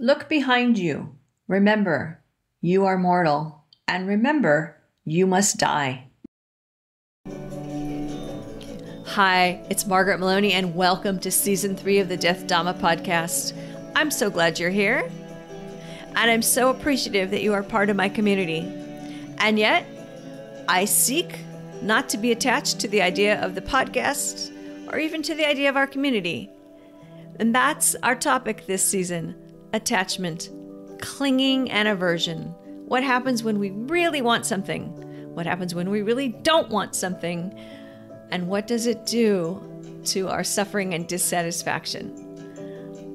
Look behind you. Remember, you are mortal. And remember, you must die. Hi, it's Margaret Meloni, and welcome to Season 3 of the Death Dhamma podcast. I'm so glad you're here. And I'm so appreciative that you are part of my community. And yet, I seek not to be attached to the idea of the podcast or even to the idea of our community. And that's our topic this season: attachment, clinging, and aversion. What happens when we really want something? What happens when we really don't want something? And what does it do to our suffering and dissatisfaction?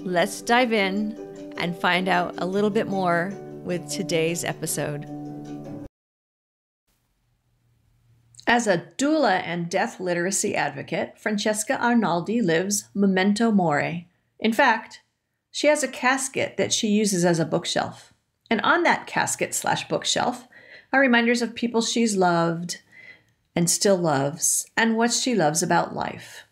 Let's dive in and find out a little bit more with today's episode. As a doula and death literacy advocate, Francesca Arnoldy lives Memento Mori. In fact, she has a casket that she uses as a bookshelf. And on that casket/bookshelf are reminders of people she's loved and still loves, and what she loves about life.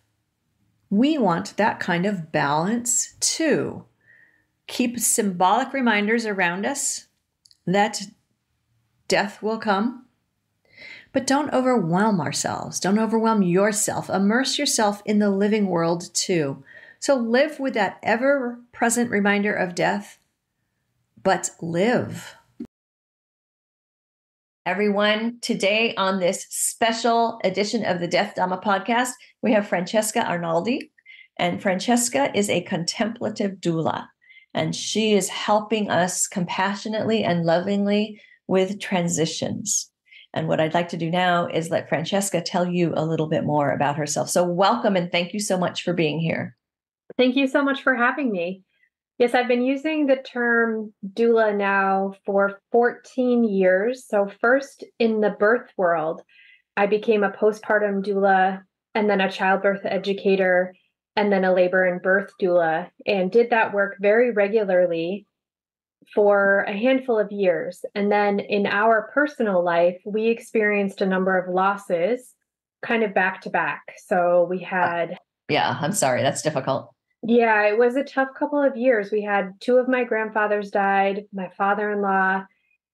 We want that kind of balance too. Keep symbolic reminders around us that death will come, but don't overwhelm ourselves. Don't overwhelm yourself. Immerse yourself in the living world too. So live with that ever-present reminder of death, but live. Everyone, today on this special edition of the Death Dhamma podcast, we have Francesca Arnoldy. And Francesca is a contemplative doula, and she is helping us compassionately and lovingly with transitions. And what I'd like to do now is let Francesca tell you a little bit more about herself. So welcome, and thank you so much for being here. Thank you so much for having me. Yes, I've been using the term doula now for 14 years. So first in the birth world, I became a postpartum doula, and then a childbirth educator, and then a labor and birth doula, and did that work very regularly for a handful of years. And then in our personal life, we experienced a number of losses kind of back to back. So we had... Yeah, I'm sorry, that's difficult. Yeah, it was a tough couple of years. We had two of my grandfathers died, my father-in-law,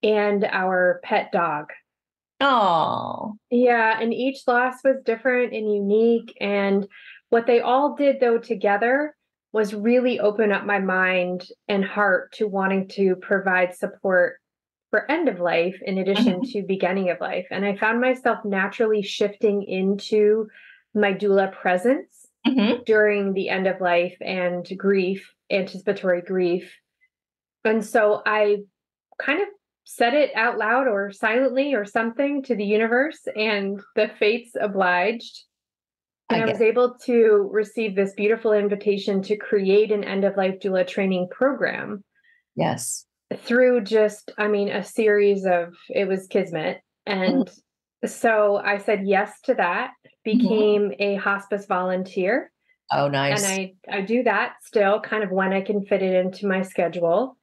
and our pet dog. Oh. Yeah, and each loss was different and unique. And what they all did, though, together was really open up my mind and heart to wanting to provide support for end of life in addition to beginning of life. And I found myself naturally shifting into my doula presence during the end of life and grief, anticipatory grief. And so I kind of said it out loud or silently or something to the universe, and the fates obliged. And I was able to receive this beautiful invitation to create an end of life doula training program. Yes. Through just, a series of, it was kismet. And so I said yes to that, became a hospice volunteer. Oh, nice. And I do that still kind of when I can fit it into my schedule,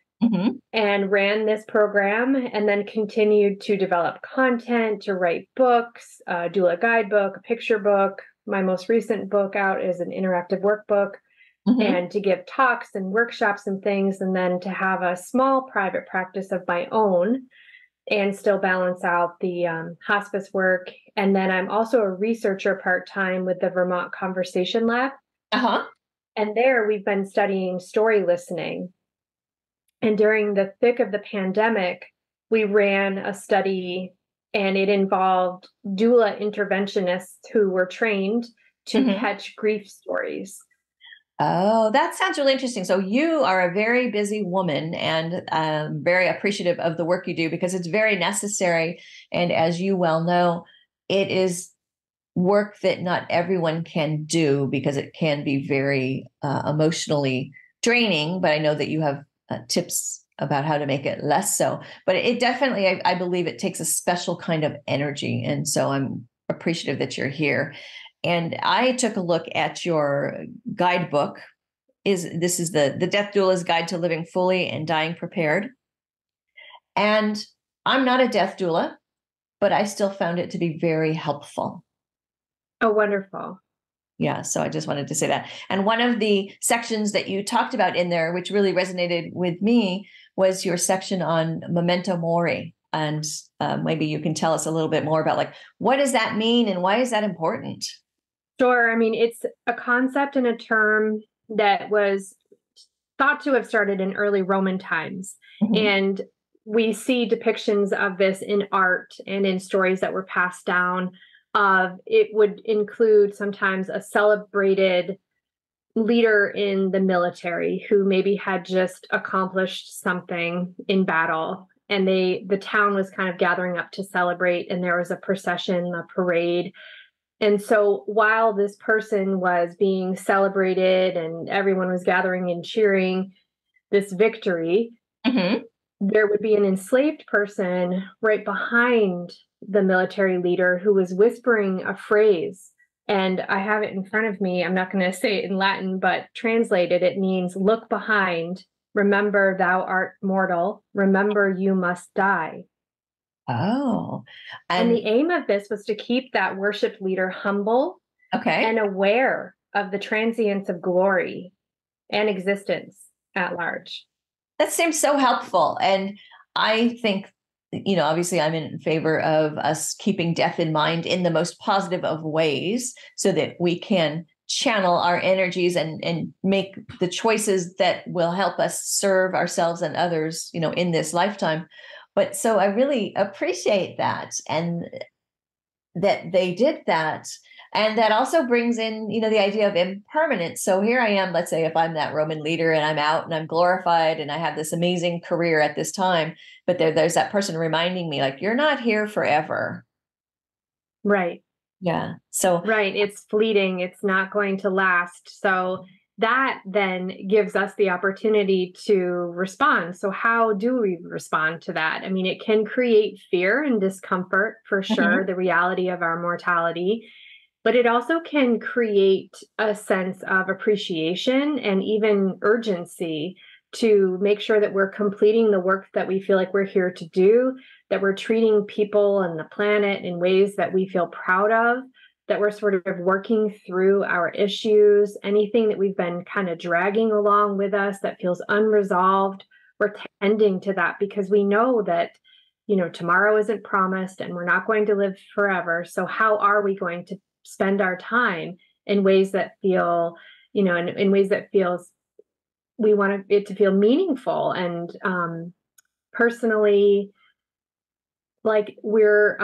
and ran this program, and then continued to develop content, to write books, do a guidebook, a picture book. My most recent book out is an interactive workbook, and to give talks and workshops and things, and then to have a small private practice of my own and still balance out the hospice work. And then I'm also a researcher part-time with the Vermont Conversation Lab. And there we've been studying story listening. And during the thick of the pandemic, we ran a study, and it involved doula interventionists who were trained to catch grief stories. Oh, that sounds really interesting. So you are a very busy woman, and very appreciative of the work you do, because it's very necessary. And as you well know, it is work that not everyone can do, because it can be very emotionally draining. But I know that you have tips about how to make it less so. But it definitely, I believe it takes a special kind of energy. And so I'm appreciative that you're here. And I took a look at your guidebook. This is the Death Doula's Guide to Living Fully and Dying Prepared. And I'm not a death doula, but I still found it to be very helpful. Oh, wonderful. Yeah. So I just wanted to say that. And one of the sections that you talked about in there, which really resonated with me, was your section on Memento Mori. And maybe you can tell us a little bit more about, like, what does that mean and why is that important? Sure. I mean, it's a concept and a term that was thought to have started in early Roman times. Mm-hmm. And we see depictions of this in art and in stories that were passed down. It would include sometimes a celebrated leader in the military who maybe had just accomplished something in battle, and the town was kind of gathering up to celebrate, and there was a procession, a parade. And so while this person was being celebrated and everyone was gathering and cheering this victory, mm-hmm. there would be an enslaved person right behind the military leader who was whispering a phrase. And I have it in front of me. I'm not going to say it in Latin, but translated, it means, look behind, remember thou art mortal, remember you must die. Oh. And the aim of this was to keep that worship leader humble, and aware of the transience of glory and existence at large. That seems so helpful. And I think, obviously I'm in favor of us keeping death in mind in the most positive of ways so that we can channel our energies and make the choices that will help us serve ourselves and others, in this lifetime. But so I really appreciate that, and that they did that. And that also brings in, the idea of impermanence. So here I am, let's say if I'm that Roman leader and I'm out and I'm glorified and I have this amazing career at this time, but there's that person reminding me, like, you're not here forever. Right. Yeah. So. Right. It's fleeting. It's not going to last. So that then gives us the opportunity to respond. So how do we respond to that? I mean, it can create fear and discomfort for sure, the reality of our mortality, but it also can create a sense of appreciation and even urgency to make sure that we're completing the work that we feel like we're here to do, that we're treating people and the planet in ways that we feel proud of, that we're sort of working through our issues, anything that we've been kind of dragging along with us that feels unresolved. We're tending to that because we know that, tomorrow isn't promised and we're not going to live forever. So how are we going to spend our time in ways that feel, in ways that feels, we want it to feel meaningful and personally, like we're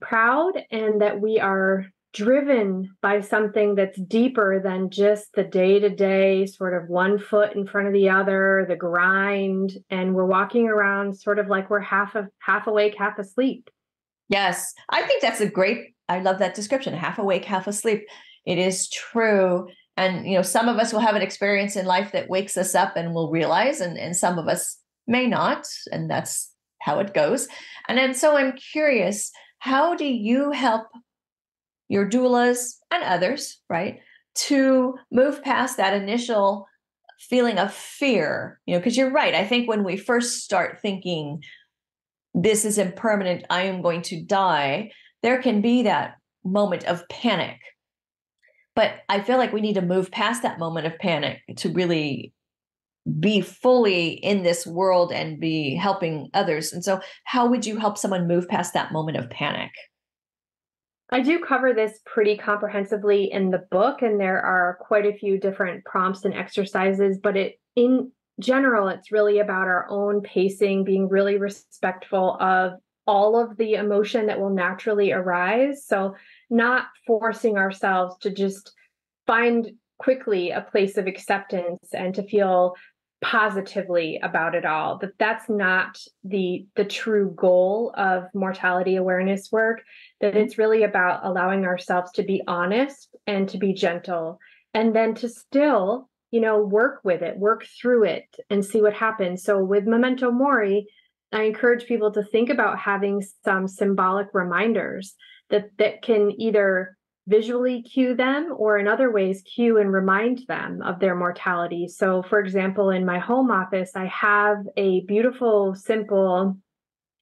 proud, and that we are driven by something that's deeper than just the day-to-day sort of one foot in front of the other, the grind, and we're walking around sort of like we're half awake, half asleep. Yes, I think that's I love that description, half awake, half asleep. It is true. And, some of us will have an experience in life that wakes us up and we'll realize, and some of us may not, and that's how it goes. And then, so I'm curious, how do you help your doulas and others, right, to move past that initial feeling of fear? Because you're right. I think when we first start thinking, this is impermanent, I am going to die, there can be that moment of panic. But I feel like we need to move past that moment of panic to really be fully in this world and be helping others. And so how would you help someone move past that moment of panic? I do cover this pretty comprehensively in the book, and there are quite a few different prompts and exercises, but in general, it's really about our own pacing, being really respectful of all of the emotion that will naturally arise. So not forcing ourselves to just find quickly a place of acceptance and to feel positively about it all. That's not the true goal of mortality awareness work, that it's really about allowing ourselves to be honest and to be gentle, and then to still, work with it, work through it, and see what happens. So with Memento Mori, I encourage people to think about having some symbolic reminders that can either visually cue them or in other ways cue and remind them of their mortality. So for example, in my home office, I have a beautiful, simple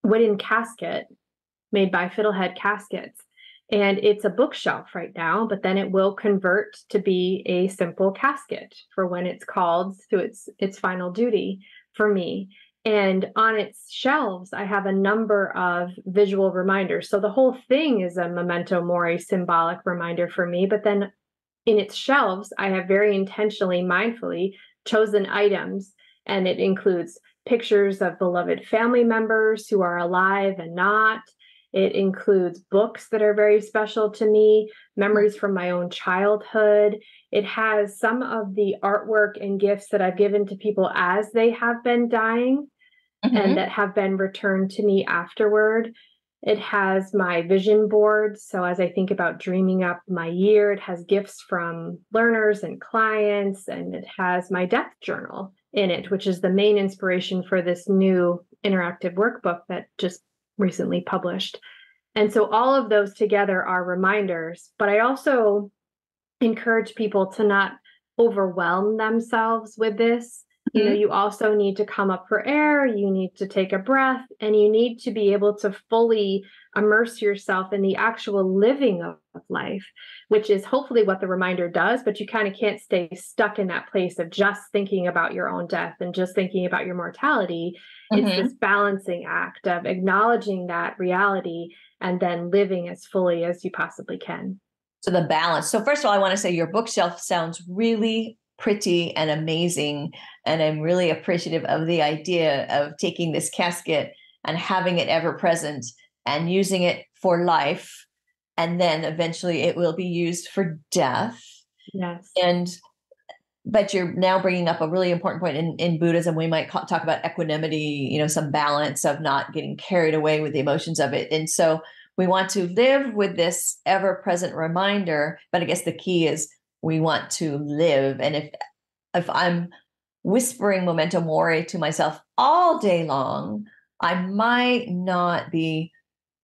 wooden casket made by Fiddlehead Caskets. And it's a bookshelf right now, but then it will convert to be a simple casket for when it's called to its final duty for me. And on its shelves, I have a number of visual reminders. So the whole thing is a memento mori symbolic reminder for me. But then in its shelves, I have very intentionally, mindfully chosen items, and it includes pictures of beloved family members who are alive and not. It includes books that are very special to me, memories from my own childhood. It has some of the artwork and gifts that I've given to people as they have been dying and that have been returned to me afterward. It has my vision board. So as I think about dreaming up my year, it has gifts from learners and clients, and it has my death journal in it, which is the main inspiration for this new interactive workbook that just recently published. And so all of those together are reminders, but I also encourage people to not overwhelm themselves with this. You know, you also need to come up for air, you need to take a breath, and you need to be able to fully immerse yourself in the actual living of life, which is hopefully what the reminder does, but you kind of can't stay stuck in that place of just thinking about your own death and just thinking about your mortality. It's this balancing act of acknowledging that reality and then living as fully as you possibly can. So the balance. So first of all, I want to say your bookshelf sounds really pretty and amazing. And I'm really appreciative of the idea of taking this casket and having it ever present and using it for life. And then eventually it will be used for death. Yes. But you're now bringing up a really important point. In Buddhism, we might talk about equanimity, you know, some balance of not getting carried away with the emotions of it. And so we want to live with this ever-present reminder, but I guess the key is we want to live. And if I'm whispering memento mori to myself all day long, I might not be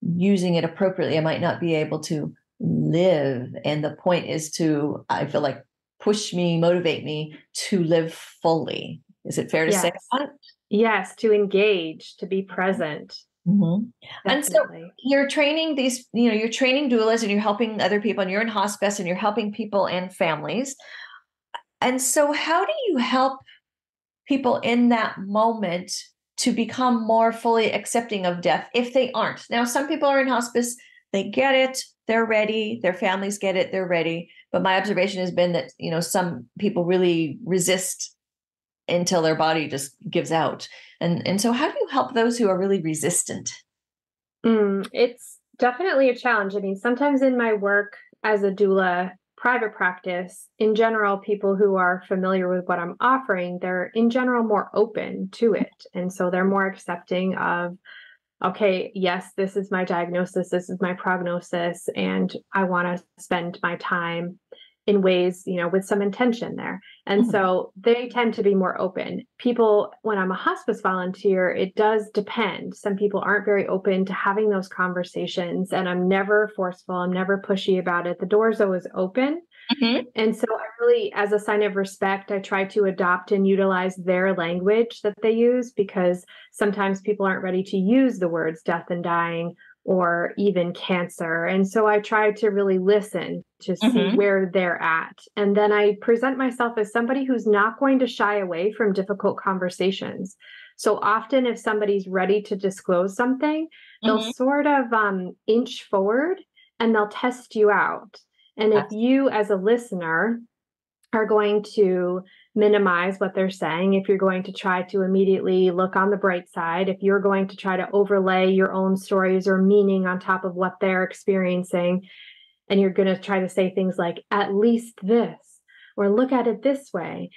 using it appropriately. I might not be able to live. And the point is to, I feel like, push me, motivate me to live fully. Is it fair to say that? Yes, to engage, to be present. And so you're training these, you know, you're training doulas and you're helping other people, and you're in hospice and you're helping people and families. And so how do you help people in that moment to become more fully accepting of death if they aren't? Now, some people are in hospice, they get it, they're ready, their families get it, they're ready. But my observation has been that, you know, some people really resist until their body just gives out. And so how do you help those who are really resistant? It's definitely a challenge. I mean, sometimes in my work as a doula, private practice, in general, people who are familiar with what I'm offering, they're in general more open to it. And so they're more accepting of, okay, yes, this is my diagnosis, this is my prognosis, and I want to spend my time in ways, you know, with some intention there. And so they tend to be more open. People, when I'm a hospice volunteer, it does depend. Some people aren't very open to having those conversations, and I'm never forceful, I'm never pushy about it. The door's always open. And so I really, as a sign of respect, I try to adopt and utilize their language that they use, because sometimes people aren't ready to use the words death and dying or even cancer. And so I try to really listen to see where they're at. And then I present myself as somebody who's not going to shy away from difficult conversations. So often if somebody's ready to disclose something, they'll sort of inch forward and they'll test you out. And if you as a listener are going to minimize what they're saying, if you're going to try to immediately look on the bright side, if you're going to try to overlay your own stories or meaning on top of what they're experiencing, and you're going to try to say things like, at least this, or look at it this way,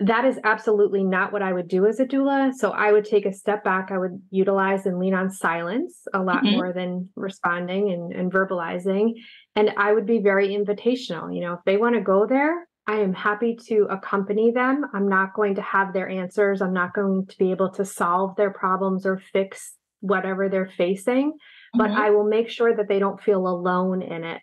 that is absolutely not what I would do as a doula. So I would take a step back. I would utilize and lean on silence a lot more than responding and verbalizing. And I would be very invitational. You know, if they want to go there, I am happy to accompany them. I'm not going to have their answers. I'm not going to be able to solve their problems or fix whatever they're facing, but I will make sure that they don't feel alone in it.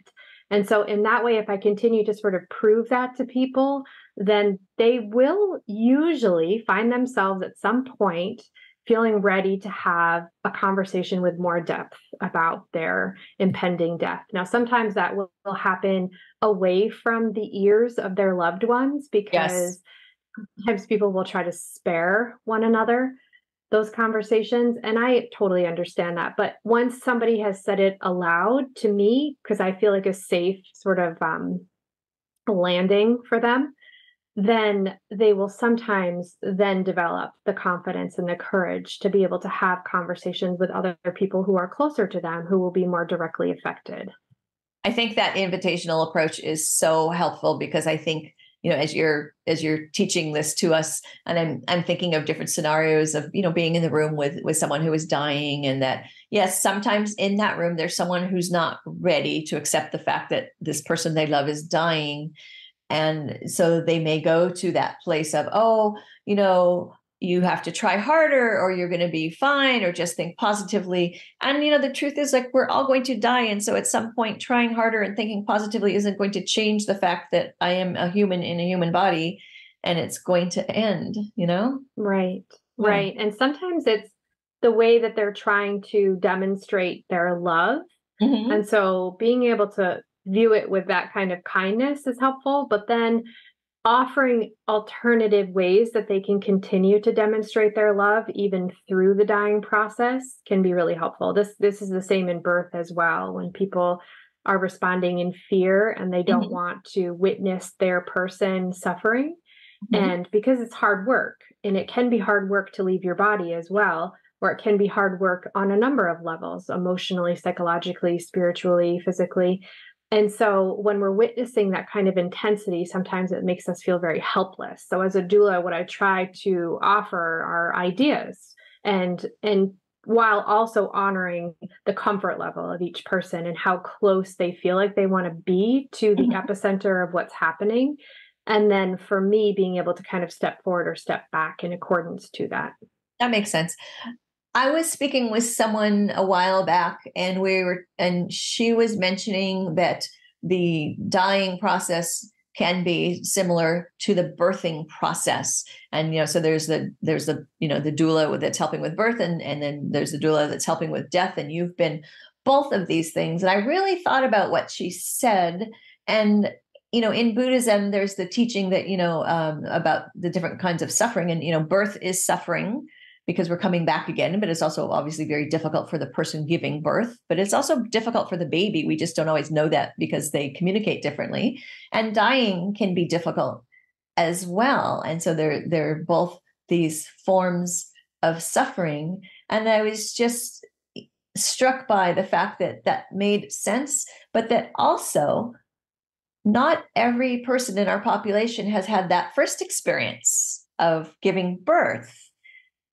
And so in that way, if I continue to sort of prove that to people, then they will usually find themselves at some point feeling ready to have a conversation with more depth about their impending death. Now, sometimes that will happen away from the ears of their loved ones, because sometimes people will try to spare one another those conversations. And I totally understand that. But once somebody has said it aloud to me, because I feel like a safe sort of landing for them, then they will sometimes then develop the confidence and the courage to be able to have conversations with other people who are closer to them, who will be more directly affected. I think that invitational approach is so helpful, because I think, as you're teaching this to us, and I'm thinking of different scenarios of, being in the room with someone who is dying, and that, yes, sometimes in that room, there's someone who's not ready to accept the fact that this person they love is dying. And so they may go to that place of, you have to try harder, or you're going to be fine, or just think positively. And, the truth is, like, we're all going to die. And so at some point, trying harder and thinking positively isn't going to change the fact that I am a human in a human body, and it's going to end, Right. Yeah. Right. And sometimes it's the way that they're trying to demonstrate their love. Mm-hmm. And so being able to view it with that kind of kindness is helpful, but then offering alternative ways that they can continue to demonstrate their love even through the dying process can be really helpful. This is the same in birth as well. When people are responding in fear and they don't want to witness their person suffering, and because it's hard work, and it can be hard work to leave your body as well, or it can be hard work on a number of levels, emotionally, psychologically, spiritually, physically. And so when we're witnessing that kind of intensity, sometimes it makes us feel very helpless. So as a doula, what I try to offer are ideas, and while also honoring the comfort level of each person and how close they feel like they want to be to the epicenter of what's happening. And then for me, being able to kind of step forward or step back in accordance to that. That makes sense. I was speaking with someone a while back, and she was mentioning that the dying process can be similar to the birthing process. And, so there's the doula that's helping with birth, and then there's the doula that's helping with death. And you've been both of these things. And I really thought about what she said. And, in Buddhism, there's the teaching that, about the different kinds of suffering, and, birth is suffering, because we're coming back again, but it's also obviously very difficult for the person giving birth, but it's also difficult for the baby. We just don't always know that because they communicate differently. And dying can be difficult as well. And so they're both these forms of suffering. And I was just struck by the fact that made sense, but that also not every person in our population has had that first experience of giving birth.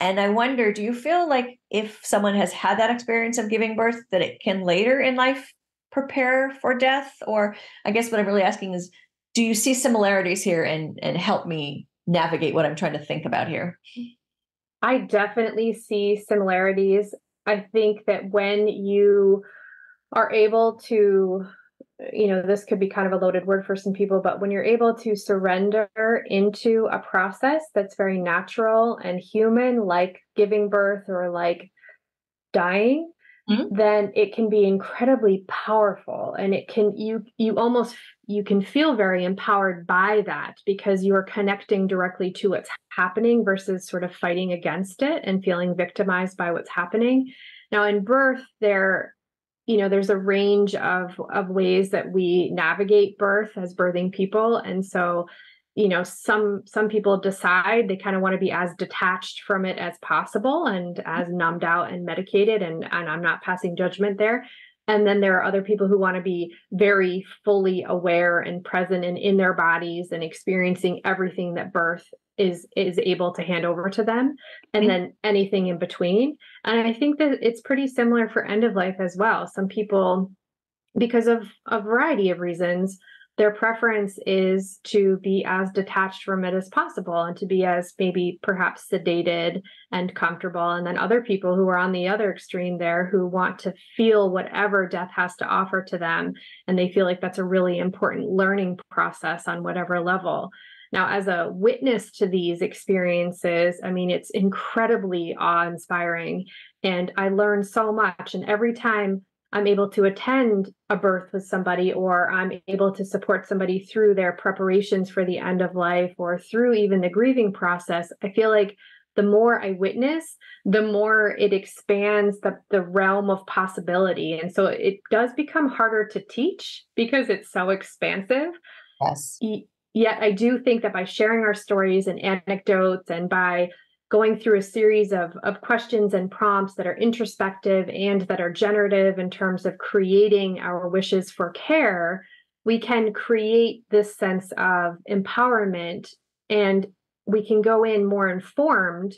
And I wonder, do you feel like if someone has had that experience of giving birth, that it can later in life prepare for death? Or I guess what I'm really asking is, do you see similarities here, and help me navigate what I'm trying to think about here? I definitely see similarities. I think that when you are able to, this could be kind of a loaded word for some people, but when you're able to surrender into a process that's very natural and human, like giving birth or like dying, then it can be incredibly powerful. And it can, you can feel very empowered by that, because you are connecting directly to what's happening versus sort of fighting against it and feeling victimized by what's happening. Now in birth, there's a range of ways that we navigate birth as birthing people. And so, some people decide they kind of want to be as detached from it as possible and as numbed out and medicated. And I'm not passing judgment there. And then there are other people who want to be very fully aware and present and in their bodies and experiencing everything that birth is able to hand over to them, and then anything in between. And I think that it's pretty similar for end of life as well. Some people, because of a variety of reasons, their preference is to be as detached from it as possible and to be as maybe perhaps sedated and comfortable. And then other people who are on the other extreme there, who want to feel whatever death has to offer to them. And they feel like that's a really important learning process on whatever level. Now, as a witness to these experiences, I mean, it's incredibly awe-inspiring, and I learn so much. And every time I'm able to attend a birth with somebody, or I'm able to support somebody through their preparations for the end of life, or through even the grieving process, I feel like the more I witness, the more it expands the realm of possibility. And so it does become harder to teach because it's so expansive. Yes. Yet I do think that by sharing our stories and anecdotes, and by going through a series of questions and prompts that are introspective and that are generative in terms of creating our wishes for care, we can create this sense of empowerment, and we can go in more informed,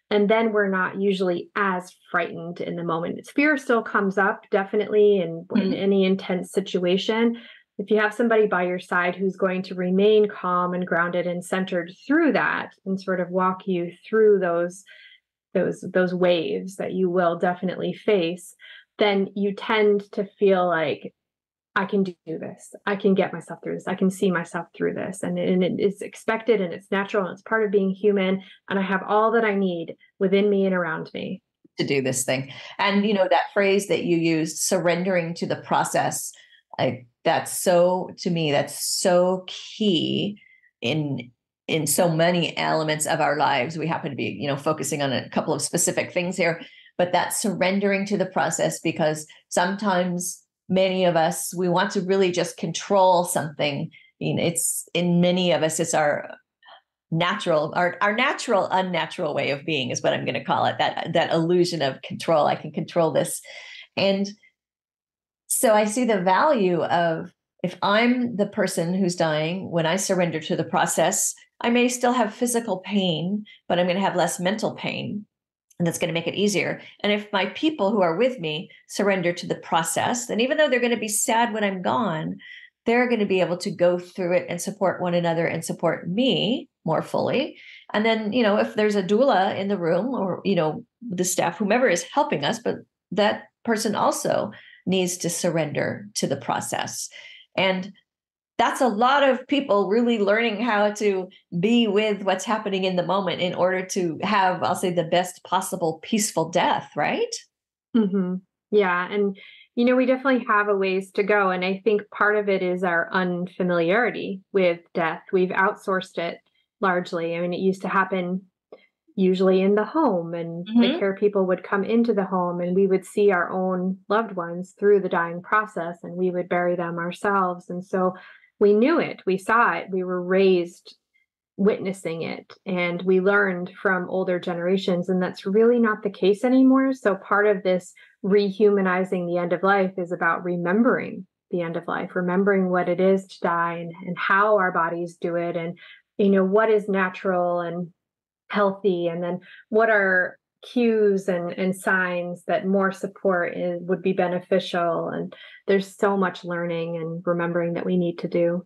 and then we're not usually as frightened in the moment. Fear still comes up, definitely, in any intense situation. If you have somebody by your side who's going to remain calm and grounded and centered through that, and sort of walk you through those waves that you will definitely face, then you tend to feel like, I can do this. I can get myself through this. I can see myself through this. And it is expected, and it's natural, and it's part of being human. And I have all that I need within me and around me to do this thing. And, that phrase that you used, surrendering to the process, that's so key in so many elements of our lives. We happen to be, focusing on a couple of specific things here, but that's surrendering to the process, because sometimes many of us, we want to really just control something. It's in many of us, it's our natural, unnatural way of being is what I'm going to call it. That illusion of control. I can control this. And so I see the value of, if I'm the person who's dying, when I surrender to the process, I may still have physical pain, but I'm going to have less mental pain. And that's going to make it easier. And if my people who are with me surrender to the process, then even though they're going to be sad when I'm gone, they're going to be able to go through it and support one another and support me more fully. And then, if there's a doula in the room, or, the staff, whomever is helping us, but that person also needs to surrender to the process. And that's a lot of people really learning how to be with what's happening in the moment in order to have, I'll say, the best possible peaceful death, right? Mm-hmm. Yeah. And, we definitely have a ways to go. And I think part of it is our unfamiliarity with death. We've outsourced it largely. I mean, it used to happen usually in the home, and the care people would come into the home, and we would see our own loved ones through the dying process, and we would bury them ourselves. And so we knew it, we saw it, we were raised witnessing it, and we learned from older generations, and that's really not the case anymore. So part of this rehumanizing the end of life is about remembering the end of life, remembering what it is to die, and how our bodies do it, and what is natural and healthy, and then what are cues and signs that more support would be beneficial. And there's so much learning and remembering that we need to do.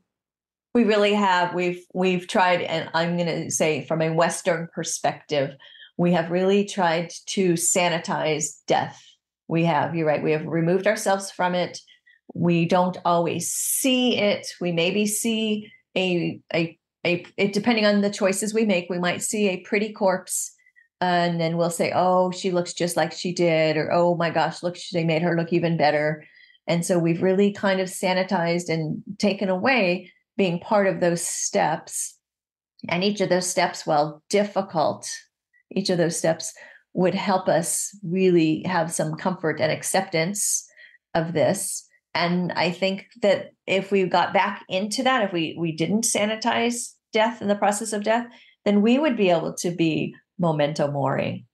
We really have. We've tried, and I'm going to say, from a Western perspective, we have really tried to sanitize death. We have, you're right, we have removed ourselves from it. We don't always see it. We maybe see it, depending on the choices we make, we might see a pretty corpse, and then we'll say, oh, she looks just like she did, or, oh my gosh, look, they made her look even better. And so we've really kind of sanitized and taken away being part of those steps. And each of those steps, while difficult, each of those steps would help us really have some comfort and acceptance of this. And I think that if we got back into that, if we didn't sanitize death and the process of death, then we would be able to be Memento Mori.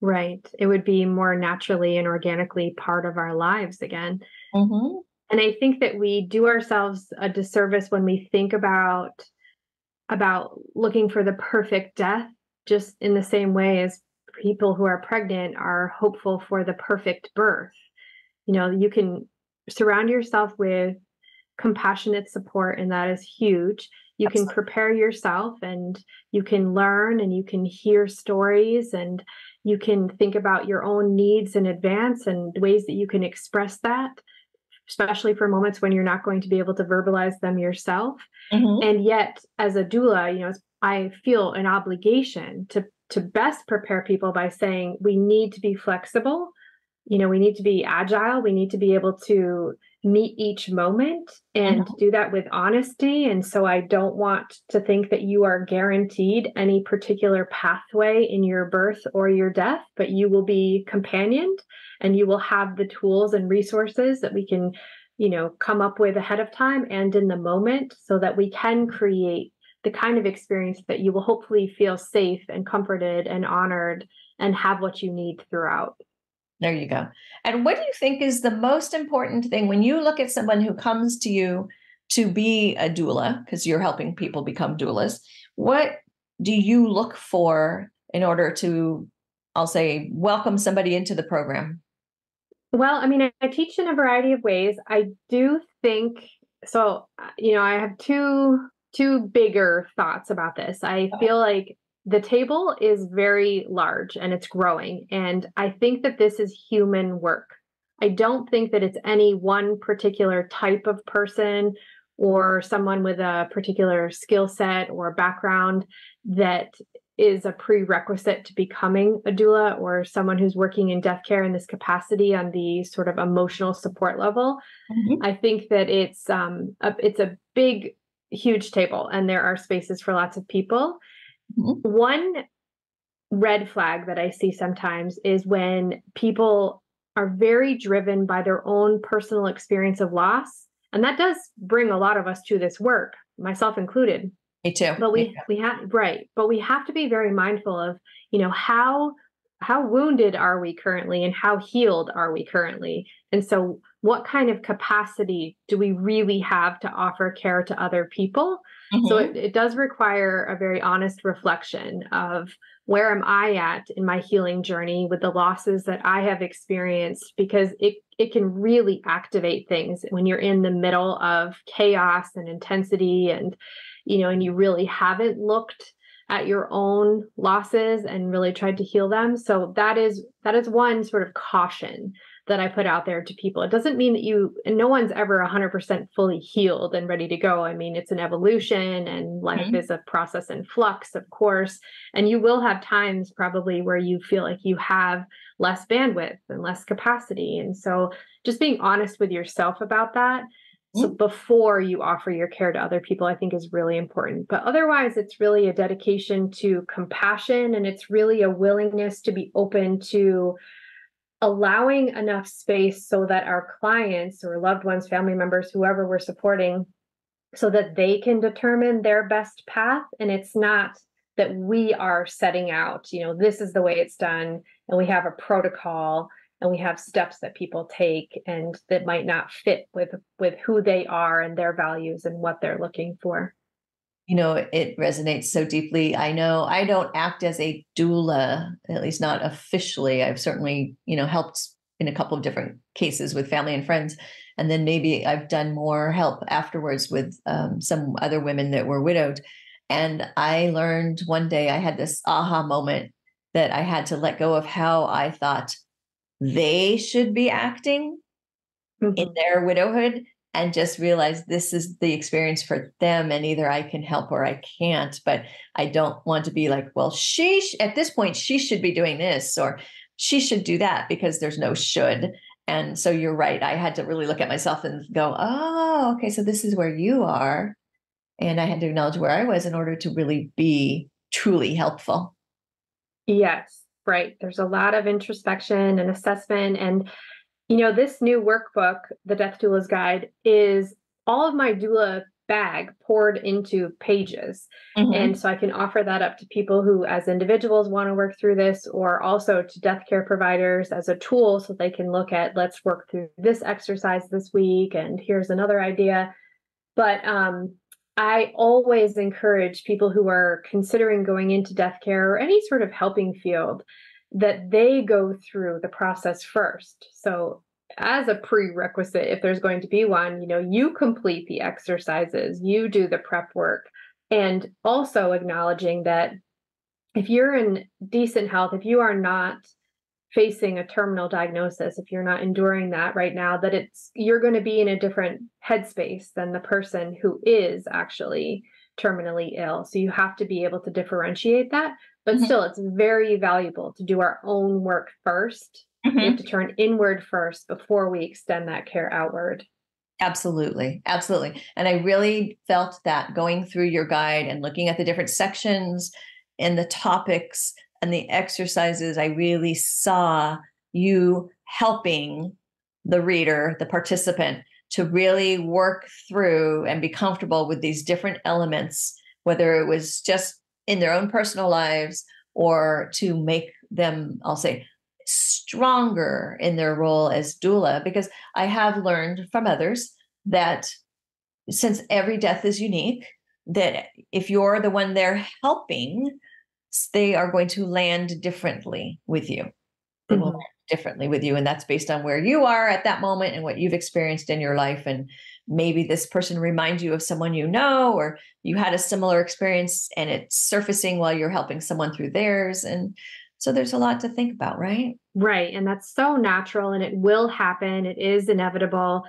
Right. It would be more naturally and organically part of our lives again. And I think that we do ourselves a disservice when we think about looking for the perfect death, just in the same way as people who are pregnant are hopeful for the perfect birth. You can surround yourself with compassionate support, and that is huge. You can prepare yourself, and you can learn, and you can hear stories, and you can think about your own needs in advance and ways that you can express that especially for moments when you're not going to be able to verbalize them yourself. Mm-hmm. And yet, as a doula, I feel an obligation to best prepare people by saying we need to be flexible. We need to be agile. We need to be able to meet each moment and do that with honesty. And so I don't want to think that you are guaranteed any particular pathway in your birth or your death, but you will be companioned and you will have the tools and resources that we can, come up with ahead of time and in the moment so that we can create the kind of experience that you will hopefully feel safe and comforted and honored and have what you need throughout. There you go. And what do you think is the most important thing when you look at someone who comes to you to be a doula, because you're helping people become doulas? What do you look for in order to, I'll say, welcome somebody into the program? Well, I mean, I teach in a variety of ways. I do think so. I have two bigger thoughts about this. I feel like the table is very large and it's growing. And I think that this is human work. I don't think that it's any one particular type of person or someone with a particular skill set or background that is a prerequisite to becoming a doula or someone who's working in death care in this capacity on the sort of emotional support level. Mm-hmm. I think that it's a big, huge table and there are spaces for lots of people. Mm-hmm. One red flag that I see sometimes is when people are very driven by their own personal experience of loss. And that does bring a lot of us to this work, myself included. Me too. But we have, right. But we have to be very mindful of, how wounded are we currently and how healed are we currently? And so what kind of capacity do we really have to offer care to other people? Mm-hmm. So it does require a very honest reflection of where am I at in my healing journey with the losses that I have experienced, because it can really activate things when you're in the middle of chaos and intensity and you really haven't looked at your own losses and really tried to heal them. So that is one sort of caution that I put out there to people. It doesn't mean that no one's ever 100% fully healed and ready to go. I mean, it's an evolution and life is a process in flux, of course. And you will have times probably where you feel like you have less bandwidth and less capacity. And so just being honest with yourself about that. So before you offer your care to other people, I think is really important. But otherwise, it's really a dedication to compassion, and it's really a willingness to be open to allowing enough space so that our clients or loved ones, family members, whoever we're supporting, so that they can determine their best path. And it's not that we are setting out, this is the way it's done, and we have a protocol and we have steps that people take and that might not fit with who they are and their values and what they're looking for. It resonates so deeply. I know I don't act as a doula, at least not officially. I've certainly, helped in a couple of different cases with family and friends. And then maybe I've done more help afterwards with some other women that were widowed. And I learned one day, I had this aha moment that I had to let go of how I thought they should be acting in their widowhood, and just realize this is the experience for them, and either I can help or I can't. But I don't want to be like, well, at this point, she should be doing this or she should do that, because there's no should. And so you're right. I had to really look at myself and go, oh, okay, so this is where you are. And I had to acknowledge where I was in order to really be truly helpful. Yes. Right. There's a lot of introspection and assessment. And, this new workbook, the Death Doula's Guide, is all of my doula bag poured into pages. Mm-hmm. And so I can offer that up to people who, as individuals, want to work through this, or also to death care providers as a tool so they can look at, let's work through this exercise this week, and here's another idea. But I always encourage people who are considering going into death care or any sort of helping field that they go through the process first. So as a prerequisite, if there's going to be one, you complete the exercises, you do the prep work, and also acknowledging that if you're in decent health, if you are not facing a terminal diagnosis, if you're not enduring that right now, that you're going to be in a different headspace than the person who is actually terminally ill. So you have to be able to differentiate that. But still, it's very valuable to do our own work first. We have to turn inward first before we extend that care outward. Absolutely. Absolutely. And I really felt that going through your guide and looking at the different sections and the topics and the exercises, I really saw you helping the reader, the participant, to really work through and be comfortable with these different elements, whether it was just in their own personal lives or to make them, I'll say, stronger in their role as doula, because I have learned from others that since every death is unique, that if you're the one they're helping, they are going to land differently with you. They will land differently with you. And that's based on where you are at that moment and what you've experienced in your life. And maybe this person reminds you of someone you know, or you had a similar experience and it's surfacing while you're helping someone through theirs. And so there's a lot to think about, right? Right. And that's so natural and it will happen. It is inevitable.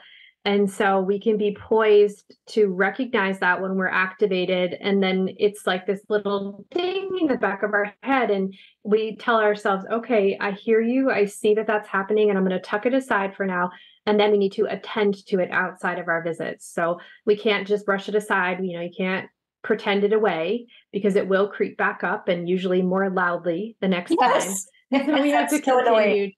And so we can be poised to recognize that when we're activated. And then it's like this little ding in the back of our head. And we tell ourselves, okay, I hear you. I see that that's happening and I'm going to tuck it aside for now. And then we need to attend to it outside of our visits. So we can't just brush it aside. You can't pretend it away because it will creep back up and usually more loudly the next time. So we have to continue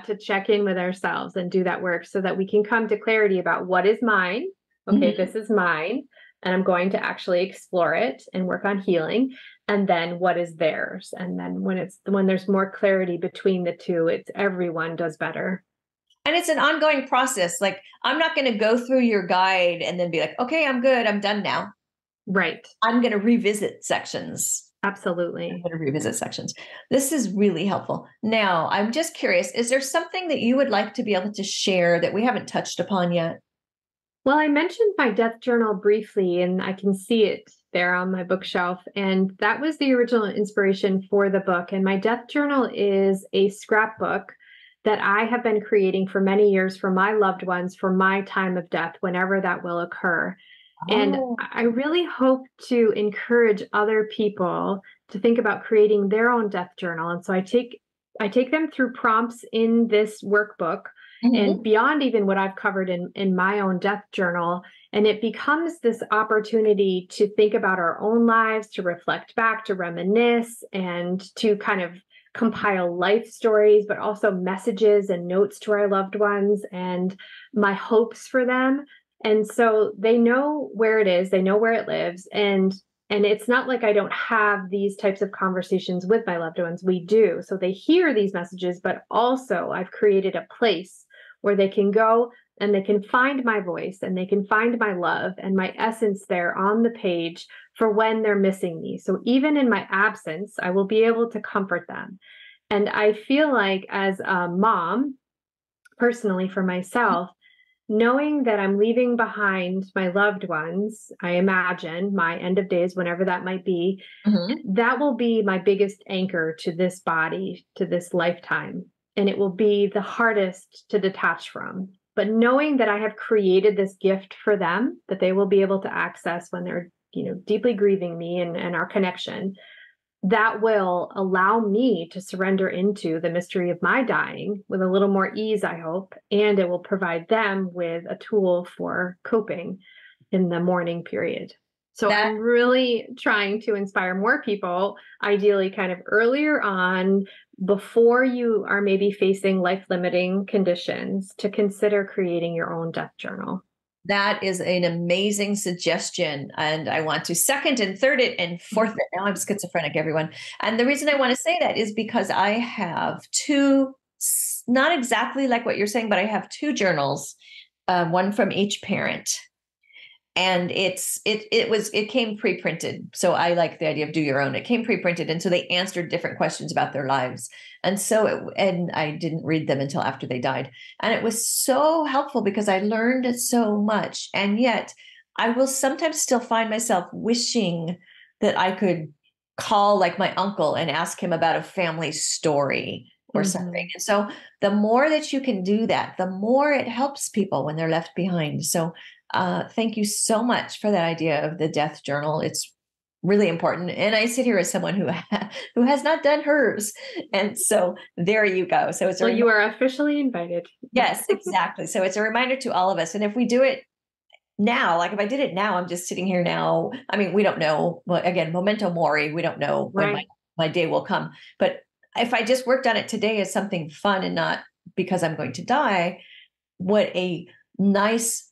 to check in with ourselves and do that work so that we can come to clarity about what is mine. Okay, this is mine. And I'm going to actually explore it and work on healing. And then what is theirs? And then when there's more clarity between the two, it's everyone does better. And it's an ongoing process. Like, I'm not going to go through your guide and then be like, okay, I'm good. I'm done now. Right. I'm going to revisit sections. Absolutely. I'm going to revisit sections. This is really helpful. Now, I'm just curious, is there something that you would like to be able to share that we haven't touched upon yet? Well, I mentioned my death journal briefly, and I can see it there on my bookshelf. And that was the original inspiration for the book. And my death journal is a scrapbook that I have been creating for many years for my loved ones for my time of death, whenever that will occur. And I really hope to encourage other people to think about creating their own death journal. And so I take them through prompts in this workbook and beyond even what I've covered in my own death journal. And it becomes this opportunity to think about our own lives, to reflect back, to reminisce, and to kind of compile life stories, but also messages and notes to our loved ones and my hopes for them. And so they know where it is, they know where it lives. And it's not like I don't have these types of conversations with my loved ones. We do. So they hear these messages, but also I've created a place where they can go and they can find my voice and they can find my love and my essence there on the page for when they're missing me. So even in my absence, I will be able to comfort them. And I feel like as a mom, personally for myself, knowing that I'm leaving behind my loved ones, I imagine my end of days, whenever that might be, that will be my biggest anchor to this body, to this lifetime. And it will be the hardest to detach from. But knowing that I have created this gift for them, that they will be able to access when they're, deeply grieving me and our connection, that will allow me to surrender into the mystery of my dying with a little more ease, I hope. And it will provide them with a tool for coping in the mourning period. So I'm really trying to inspire more people, ideally kind of earlier on, before you are maybe facing life-limiting conditions, to consider creating your own death journal. That is an amazing suggestion. And I want to second and third it and fourth it. Now I'm schizophrenic, everyone. And the reason I want to say that is because I have two, not exactly like what you're saying, but I have two journals, one from each parent. And it came pre-printed. So I like the idea of do your own. It came pre-printed. And so they answered different questions about their lives. And so, and I didn't read them until after they died. And it was so helpful because I learned so much. And yet I will sometimes still find myself wishing that I could call like my uncle and ask him about a family story or something. And so the more that you can do that, the more it helps people when they're left behind. So thank you so much for that idea of the death journal. It's really important. And I sit here as someone who has not done hers. And so there you go. So it's you are officially invited. Yes, exactly. So it's a reminder to all of us. And if we do it now, like if I did it now, I'm just sitting here now. I mean, we don't know. Well, again, Memento Mori, we don't know when my day will come. But if I just worked on it today as something fun and not because I'm going to die, what a nice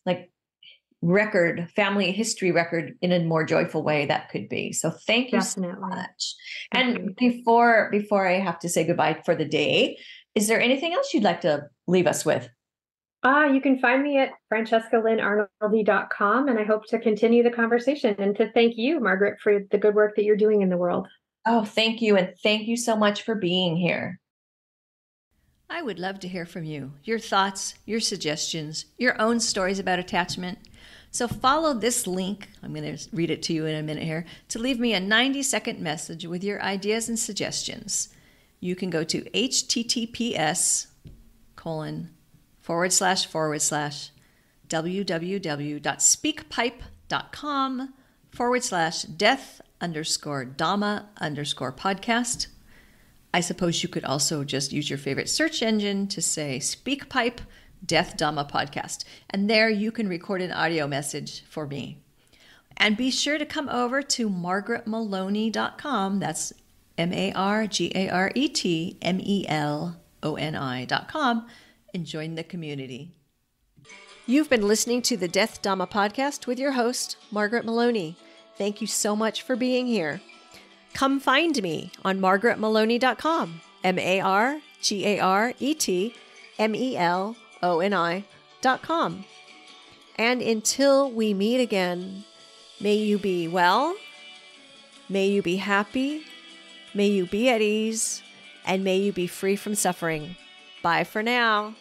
record, family history record in a more joyful way that could be. So thank you so much. And before I have to say goodbye for the day, is there anything else you'd like to leave us with? You can find me at francesca.arnoldy.com, and I hope to continue the conversation and to thank you, Margaret, for the good work that you're doing in the world. Oh, thank you. And thank you so much for being here. I would love to hear from you, your thoughts, your suggestions, your own stories about attachment. So follow this link, I'm going to read it to you in a minute here, to leave me a 90-second message with your ideas and suggestions. You can go to https://www.speakpipe.com/death_Dhamma_podcast. I suppose you could also just use your favorite search engine to say SpeakPipe Death Dhamma podcast. And there you can record an audio message for me. And be sure to come over to margaretmeloni.com. That's MargaretMeloni.com and join the community. You've been listening to the Death Dhamma podcast with your host, Margaret Meloni. Thank you so much for being here. Come find me on margaretmeloni.com, MargaretMeloni.com. And until we meet again, may you be well, may you be happy, may you be at ease, and may you be free from suffering. Bye for now.